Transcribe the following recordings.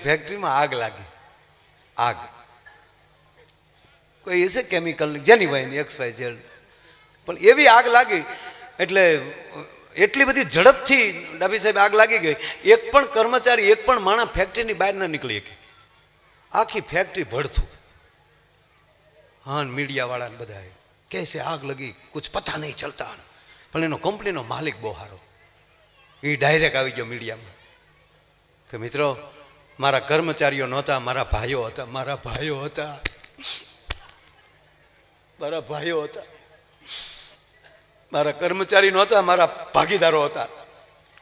ફેક્ટરીમાં આગ લાગી, આગ કોઈ હશે કેમિકલ જેની હોય એક્સ વાય ઝેડ, પણ એવી આગ લાગી એટલે એટલી બધી ઝડપથી ડાભી સાહેબ આગ લાગી ગઈ, એક પણ કર્મચારી એક પણ માણસ ફેક્ટરીની બહાર ન નીકળી શકે, આખી ફેક્ટરી ભડથું. હા, મીડિયા વાળા બધા कैसे आग लगी कुछ पता नहीं चलता, પણ એનો કંપનીનો માલિક બહુ સારો, એ ડાયરેક્ટ આવી ગયો મીડિયામાં કે મિત્રો મારા કર્મચારીઓ નહોતા, મારા ભાઈઓ હતા, મારા ભાઈઓ હતા, મારા ભાઈઓ હતા, મારા કર્મચારી નહોતા, મારા ભાગીદારો હતા.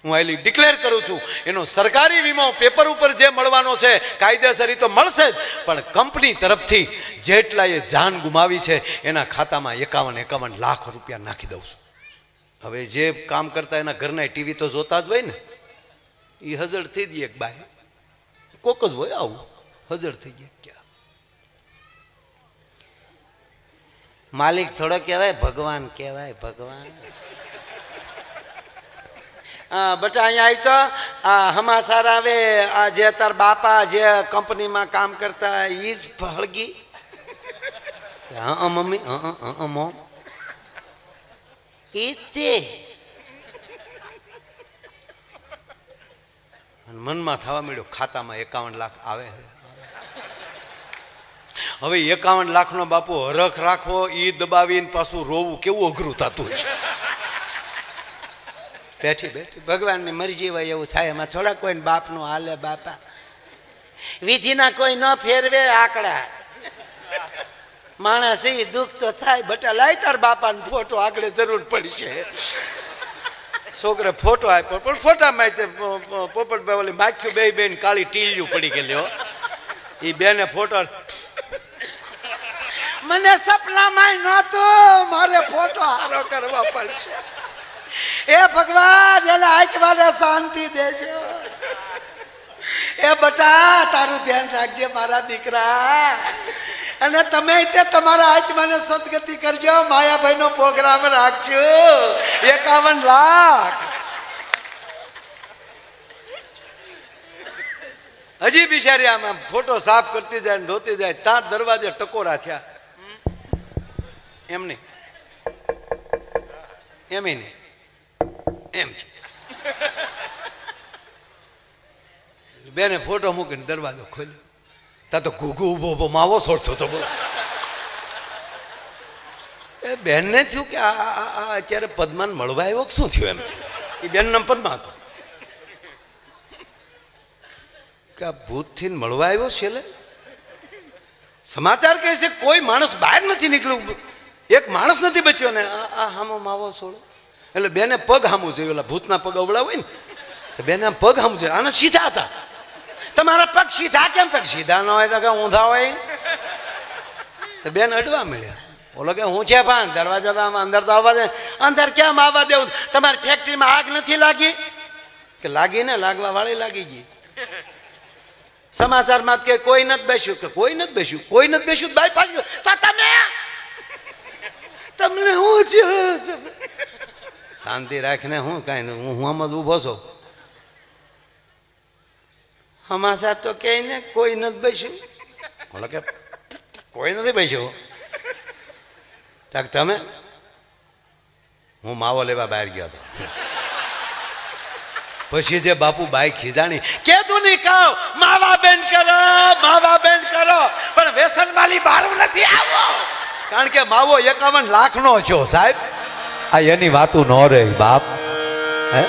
હું આલી ડિક્લેર કરું છું, એનો સરકારી વીમો પેપર ઉપર જે મળવાનો છે કાયદેસર તો મળશે જ, પણ કંપની તરફથી જેટલાએ જાન ગુમાવી છે એના ખાતામાં 51 લાખ રૂપિયા નાખી દઉં છું. હવે જે કામ કરતા એના ઘરના ટીવી તો જોતા જ હોય ને, એ હજળ થઈ દે, એક બાય કોક જ હોય આવું હજળ થઈ ગયા. ક્યાં માલિક થોડો કહેવાય, ભગવાન કહેવાય, ભગવાન. બટા અહીંયા આવી તો આ હમાસાર આવે, આ જે તાર બાપા જે કંપનીમાં કામ કરતા ઈ જ હળગી. હા મમ્મી, મોમ ઈ તે મનમાં થવા મળ્યો ખાતામાં 51 લાખ આવે. હવે 51 લાખનો બાપુ હરખ રાખવો, ઈ દબાવીને પાછું રોવું કેવું અઘરું થતું છે. બેઠી બેઠી ભગવાનની મરજી હોય એવું થાય, એમાં થોડા કોઈ બાપનું હાલે. બાપા વિધિના કોઈ ન ફેરવે આંકડા, માણસ એ દુઃખ તો થાય. બટા લાય તાર બાપાનો ફોટો, આગળ જરૂર પડશે. છોકરે ફોટો આપ્યો, પણ ફોટામાં પોપટભાઈ ઓલી માખ્યું બે બેન કાળી ટીલિયું પડી ગયેલી. એ બેને ફોટો, મને સપનામાં નહોતું મારે ફોટો હારો કરવા પડશે. એ ભગવાન એને આંખમાં શાંતિ દેજો. એ બટા તારું ધ્યાન રાખજે મારા દીકરા, અને તમે તે તમારા આંખમાં સદગતિ કરજો. માયાભાઈ નો પ્રોગ્રામ રાખજો, 51 લાખ. હજી બિચારી આમાં ફોટો સાફ કરતી જાય ને ધોતી જાય, ત્યાં દરવાજે ટકોરા થયા. એમ નહીં, એમ નહીં, એમ છે. બેને ફોટો મૂકીને દરવાજો ખોલ્યો, તા તો ઘૂઘુ ઉભો ઉભો માવો છોડતો હતો. બોલો એ બેનને થયું કે આ અત્યારે પદ્માને મળવા આવ્યો શું થયું? એમ એ બેન નામ પદ્મા હતો કે આ ભૂત થી મળવા આવ્યો છે. સમાચાર કહે છે કોઈ માણસ બહાર નથી નીકળ્યું, એક માણસ નથી બચ્યો ને આ હામો માવો છોડો. એટલે બેને પગ હામું જોયું, ઓલા ભૂતના પગ અવળા હોય ને, તો બેને આમ પગ હામું જોયું. આને સીધા હતા. તમારા પગ સીધા કેમ? તક સીધા ન હોય તો કે ઊંધા હોય. તો બેન અડવા મળ્યા. ઓલો કે હું છે પણ દરવાજા તો અંદર તો આવવા દે. અંદર કેમ આવવા દેવું? તમારી ફેક્ટરીમાં આગ નથી લાગી? કે લાગી ને, લાગવા વાળી લાગી ગઈ. સમાચારમાં કે કોઈ નથી બેસ્યું, કે કોઈ નથી બેસ્યું, કોઈ નથી બેસ્યું. બાઈ પાછું તો તમે તમને હું છે? શાંતિ રાખીને હું કઈ નહીં, હું આમ જ ઉભો છું. હમાસા તો કે ને કોઈ નથી બેસ્યું. બોલો કે કોઈ નથી બેસ્યું. તમે? હું માવો લેવા બહાર ગયો હતો. પછી જે બાપુ બાઈ ખીજાણી, કેતું નહીં કહો માવા બેન કરો, માવા બેન કરો, પણ વ્યસન વાળી બહાર નથી આવો. કારણ કે માવો 51 લાખ નો છો સાહેબ. આ એની વાતું ન રહે બાપ. હે